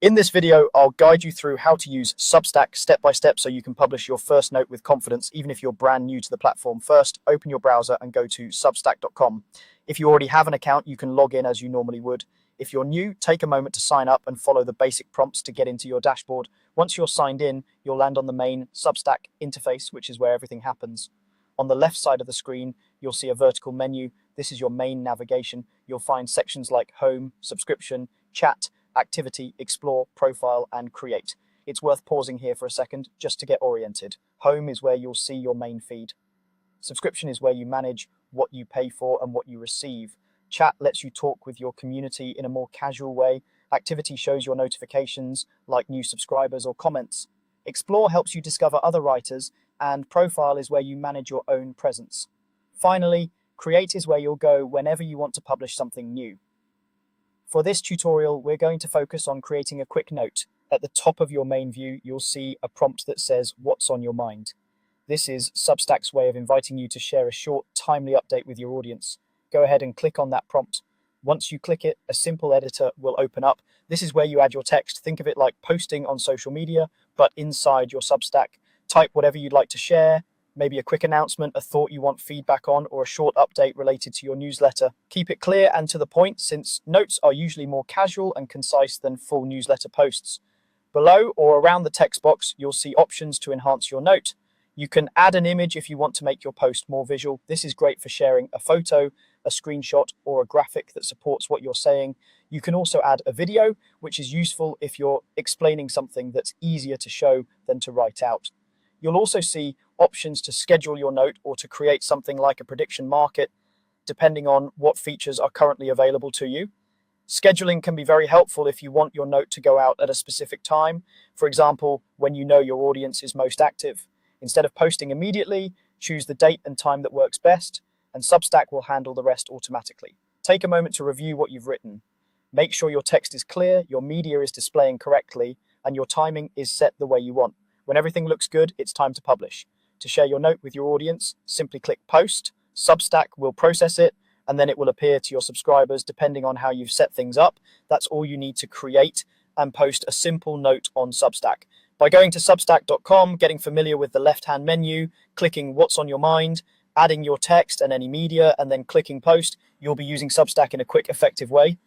In this video, I'll guide you through how to use Substack step by step so you can publish your first note with confidence, even if you're brand new to the platform. First, open your browser and go to substack.com. If you already have an account, you can log in as you normally would. If you're new, take a moment to sign up and follow the basic prompts to get into your dashboard. Once you're signed in, you'll land on the main Substack interface, which is where everything happens. On the left side of the screen, you'll see a vertical menu. This is your main navigation. You'll find sections like Home, Subscription, Chat, Activity, Explore, Profile, and Create. It's worth pausing here for a second just to get oriented. Home is where you'll see your main feed. Subscription is where you manage what you pay for and what you receive. Chat lets you talk with your community in a more casual way. Activity shows your notifications, like new subscribers or comments. Explore helps you discover other writers, and Profile is where you manage your own presence. Finally, Create is where you'll go whenever you want to publish something new. For this tutorial, we're going to focus on creating a quick note. At the top of your main view, you'll see a prompt that says, "What's on your mind?" This is Substack's way of inviting you to share a short, timely update with your audience. Go ahead and click on that prompt. Once you click it, a simple editor will open up. This is where you add your text. Think of it like posting on social media, but inside your Substack. Type whatever you'd like to share, maybe a quick announcement, a thought you want feedback on, or a short update related to your newsletter. Keep it clear and to the point, since notes are usually more casual and concise than full newsletter posts. Below or around the text box, you'll see options to enhance your note. You can add an image if you want to make your post more visual. This is great for sharing a photo, a screenshot, or a graphic that supports what you're saying. You can also add a video, which is useful if you're explaining something that's easier to show than to write out. You'll also see options to schedule your note or to create something like a prediction market, depending on what features are currently available to you. Scheduling can be very helpful if you want your note to go out at a specific time. For example, when you know your audience is most active. Instead of posting immediately, choose the date and time that works best, and Substack will handle the rest automatically. Take a moment to review what you've written. Make sure your text is clear, your media is displaying correctly, and your timing is set the way you want. When everything looks good, it's time to publish. To share your note with your audience, simply click Post. Substack will process it, and then it will appear to your subscribers depending on how you've set things up. That's all you need to create and post a simple note on Substack. By going to substack.com, getting familiar with the left-hand menu, clicking What's on your mind, adding your text and any media, and then clicking Post, you'll be using Substack in a quick, effective way.